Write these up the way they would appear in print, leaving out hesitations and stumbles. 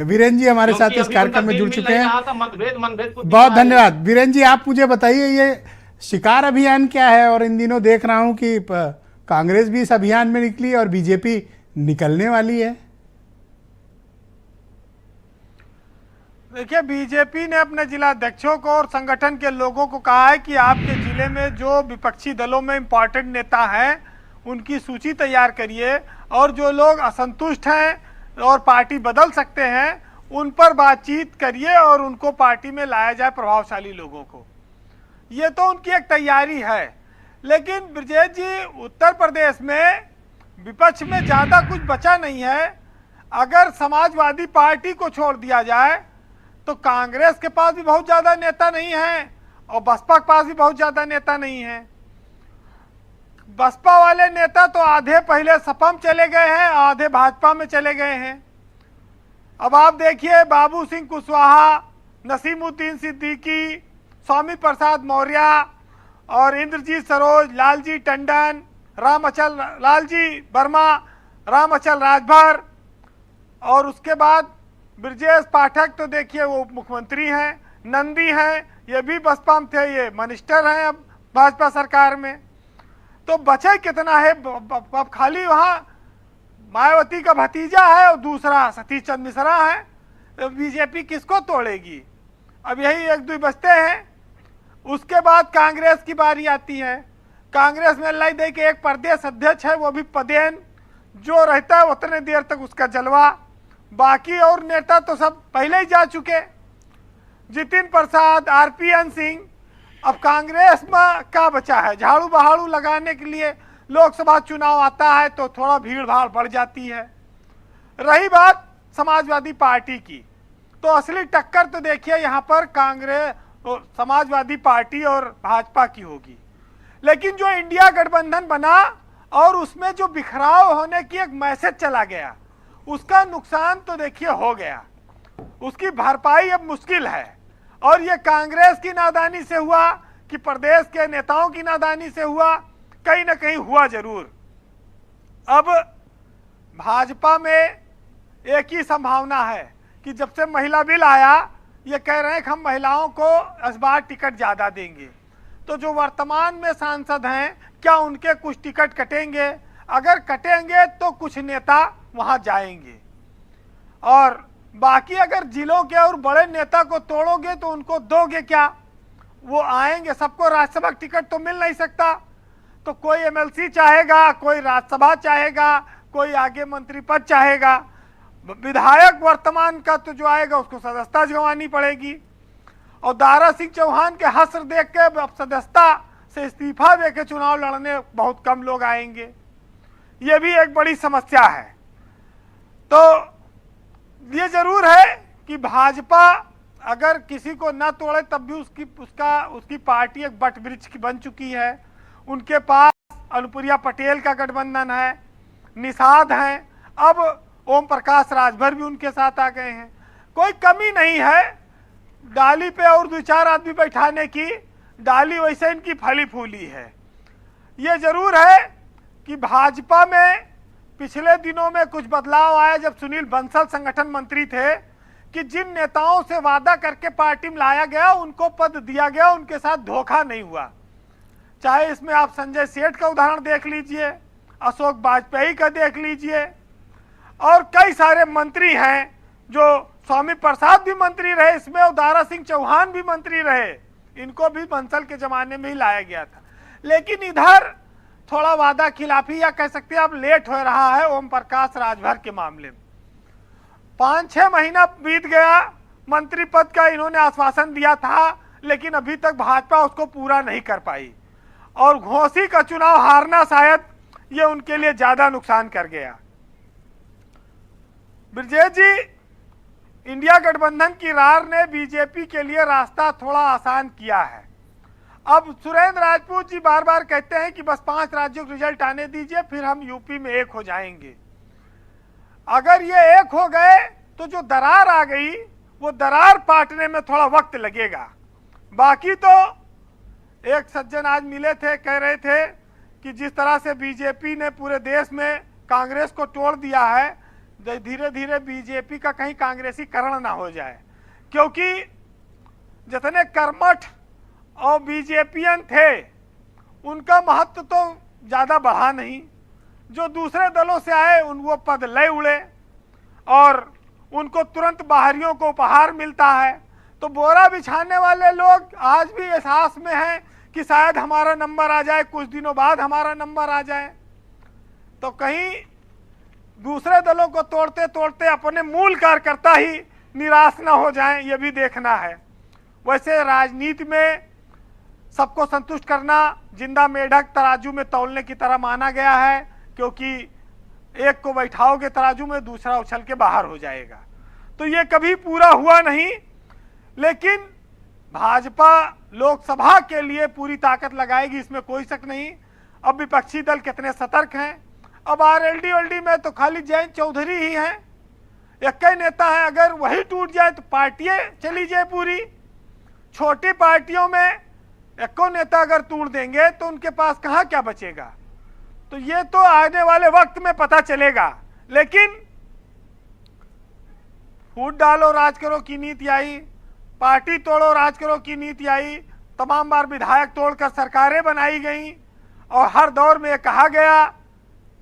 वीरेन जी हमारे साथ क्योंकि इस अभी कार्यक्रम उनका में बिल जुड़ मिल चुके नहीं हैं। रहा था, मतभेद कुछ बहुत दिखा रहे थे। धन्यवाद वीरेन जी। आप मुझे बताइए ये शिकार अभियान क्या है, और इन दिनों देख रहा हूं कि कांग्रेस भी इस अभियान में निकली और बीजेपी निकलने वाली है। देखिए, बीजेपी ने अपने जिला अध्यक्षों को और संगठन के लोगों को कहा है कि आपके जिले में जो विपक्षी दलों में इम्पॉर्टेंट नेता हैं उनकी सूची तैयार करिए, और जो लोग असंतुष्ट हैं और पार्टी बदल सकते हैं उन पर बातचीत करिए और उनको पार्टी में लाया जाए, प्रभावशाली लोगों को। ये तो उनकी एक तैयारी है। लेकिन ब्रजेश जी, उत्तर प्रदेश में विपक्ष में ज़्यादा कुछ बचा नहीं है। अगर समाजवादी पार्टी को छोड़ दिया जाए तो कांग्रेस के पास भी बहुत ज़्यादा नेता नहीं है और बसपा के पास भी बहुत ज़्यादा नेता नहीं है। बसपा वाले नेता तो आधे पहले सपा में चले गए हैं, आधे भाजपा में चले गए हैं। अब आप देखिए, बाबू सिंह कुशवाहा, नसीमुद्दीन सिद्दीकी, स्वामी प्रसाद मौर्य और इंद्रजीत सरोज, लालजी टंडन, रामअचल लालजी वर्मा, रामअचल राजभर, और उसके बाद ब्रजेश पाठक तो देखिए वो मुख्यमंत्री हैं, नंदी हैं, ये भी बसपा में थे, ये मिनिस्टर हैं अब भाजपा सरकार में। तो बचे कितना है? अब खाली वहाँ मायावती का भतीजा है और दूसरा सतीश चंद्र मिश्रा है। तो बीजेपी किसको तोड़ेगी? अब यही एक दो बचते हैं। उसके बाद कांग्रेस की बारी आती है। कांग्रेस में अल्लाह दे के एक प्रदेश अध्यक्ष है, वो भी पदेन, जो रहता है उतने देर तक उसका जलवा। बाकी और नेता तो सब पहले ही जा चुके, जितिन प्रसाद, आरपीएन सिंह। अब कांग्रेस में क्या बचा है? झाड़ू बहाड़ू लगाने के लिए लोकसभा चुनाव आता है तो थोड़ा भीड़ भाड़ बढ़ जाती है। रही बात समाजवादी पार्टी की, तो असली टक्कर तो देखिए यहाँ पर कांग्रेस, समाजवादी पार्टी और भाजपा की होगी। लेकिन जो इंडिया गठबंधन बना और उसमें जो बिखराव होने की एक मैसेज चला गया, उसका नुकसान तो देखिए हो गया। उसकी भरपाई अब मुश्किल है, और ये कांग्रेस की नादानी से हुआ कि प्रदेश के नेताओं की नादानी से हुआ, कहीं ना कहीं हुआ जरूर। अब भाजपा में एक ही संभावना है कि जब से महिला बिल आया, ये कह रहे हैं कि हम महिलाओं को इस बार टिकट ज़्यादा देंगे। तो जो वर्तमान में सांसद हैं, क्या उनके कुछ टिकट कटेंगे? अगर कटेंगे तो कुछ नेता वहाँ जाएंगे, और बाकी अगर जिलों के और बड़े नेता को तोड़ोगे तो उनको दोगे क्या? वो आएंगे, सबको राज्यसभा टिकट तो मिल नहीं सकता। तो कोई एमएलसी चाहेगा, कोई राज्यसभा चाहेगा, कोई आगे मंत्री पद चाहेगा। विधायक वर्तमान का तो जो आएगा उसको सदस्यता गंवानी पड़ेगी। और दारा सिंह चौहान के हश्र देख के अब सदस्यता से इस्तीफा दे के चुनाव लड़ने बहुत कम लोग आएंगे। ये भी एक बड़ी समस्या है। तो ये जरूर है कि भाजपा अगर किसी को न तोड़े तब भी उसकी पार्टी एक बट वृक्ष की बन चुकी है। उनके पास अनुप्रिया पटेल का गठबंधन है, निषाद हैं, अब ओम प्रकाश राजभर भी उनके साथ आ गए हैं। कोई कमी नहीं है डाली पे और दो चार आदमी बैठाने की। डाली वैसे इनकी फली फूली है। ये जरूर है कि भाजपा में पिछले दिनों में कुछ बदलाव आया जब सुनील बंसल संगठन मंत्री थे, कि जिन नेताओं से वादा करके पार्टी में लाया गया उनको पद दिया गया, उनके साथ धोखा नहीं हुआ। चाहे इसमें आप संजय सेठ का उदाहरण देख लीजिए, अशोक वाजपेयी का देख लीजिए, और कई सारे मंत्री हैं जो स्वामी प्रसाद भी मंत्री रहे इसमें, और दारा सिंह चौहान भी मंत्री रहे। इनको भी बंसल के जमाने में ही लाया गया था। लेकिन इधर थोड़ा वादा खिलाफी या कह सकते हैं अब लेट हो रहा है ओम प्रकाश राजभर के मामले में। 5-6 महीना बीत गया, मंत्री पद का इन्होंने आश्वासन दिया था, लेकिन अभी तक भाजपा उसको पूरा नहीं कर पाई, और घोसी का चुनाव हारना शायद ये उनके लिए ज्यादा नुकसान कर गया। ब्रजेश जी, इंडिया गठबंधन की रार ने बीजेपी के लिए रास्ता थोड़ा आसान किया है। अब सुरेंद्र राजपूत जी बार बार कहते हैं कि बस 5 राज्यों के रिजल्ट आने दीजिए, फिर हम यूपी में एक हो जाएंगे। अगर ये एक हो गए तो जो दरार आ गई वो दरार पाटने में थोड़ा वक्त लगेगा। बाकी तो एक सज्जन आज मिले थे, कह रहे थे कि जिस तरह से बीजेपी ने पूरे देश में कांग्रेस को तोड़ दिया है, धीरे धीरे बीजेपी का कहीं कांग्रेसीकरण ना हो जाए, क्योंकि जितने कर्मठ और बीजेपीएन थे उनका महत्व तो ज़्यादा बढ़ा नहीं। जो दूसरे दलों से आए उन वो पद ले उड़े और उनको तुरंत बाहरियों को उपहार मिलता है। तो बोरा बिछाने वाले लोग आज भी एहसास में हैं कि शायद हमारा नंबर आ जाए, कुछ दिनों बाद हमारा नंबर आ जाए। तो कहीं दूसरे दलों को तोड़ते तोड़ते अपने मूल कार्यकर्ता ही निराश ना हो जाएं, ये भी देखना है। वैसे राजनीति में सबको संतुष्ट करना जिंदा मेढक तराजू में तौलने की तरह माना गया है, क्योंकि एक को बैठाओगे तराजू में, दूसरा उछल के बाहर हो जाएगा। तो ये कभी पूरा हुआ नहीं, लेकिन भाजपा लोकसभा के लिए पूरी ताकत लगाएगी, इसमें कोई शक नहीं। अब विपक्षी दल कितने सतर्क हैं। अब आरएलडी में तो खाली जयंत चौधरी ही हैं, एक ही नेता है। अगर वही टूट जाए तो पार्टियां चली जाए पूरी। छोटी पार्टियों में एको नेता अगर तोड़ देंगे तो उनके पास कहाँ क्या बचेगा। तो ये तो आने वाले वक्त में पता चलेगा। लेकिन फूट डालो राज करो की नीति आई, पार्टी तोड़ो राज करो की नीति आई, तमाम बार विधायक तोड़कर सरकारें बनाई गई और हर दौर में कहा गया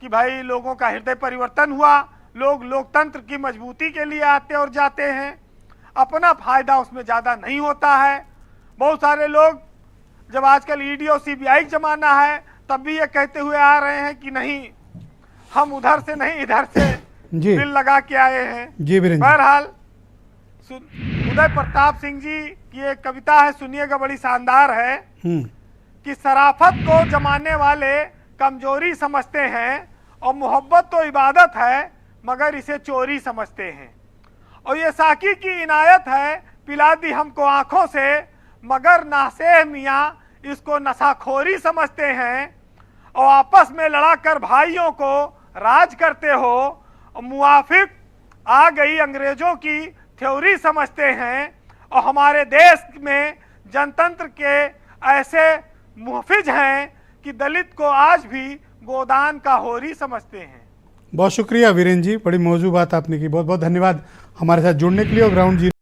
कि भाई लोगों का हृदय परिवर्तन हुआ, लोग लोकतंत्र की मजबूती के लिए आते और जाते हैं, अपना फायदा उसमें ज़्यादा नहीं होता है। बहुत सारे लोग जब आजकल ईडी और सीबीआई जमाना है तब भी ये कहते हुए आ रहे हैं कि नहीं, हम उधर से नहीं इधर से दिल लगा के आए हैं। जी बहरहाल उदय प्रताप सिंह जी की एक कविता है, सुनिएगा, बड़ी शानदार है कि शराफत को जमाने वाले कमजोरी समझते हैं और मोहब्बत तो इबादत है मगर इसे चोरी समझते हैं। और ये साकी की इनायत है, पिला दी हमको आंखों से मगर नासे मियाँ इसको नशाखोरी समझते हैं। और आपस में लड़ाकर भाइयों को राज करते हो और मुआफिक आ गई अंग्रेजों की थ्योरी समझते हैं। और हमारे देश में जनतंत्र के ऐसे मुहफिज हैं कि दलित को आज भी गोदान का होरी समझते हैं। बहुत शुक्रिया वीरेंद्र जी, बड़ी मौजूद बात आपने की। बहुत बहुत धन्यवाद हमारे साथ जुड़ने के लिए और ग्राउंड जीरो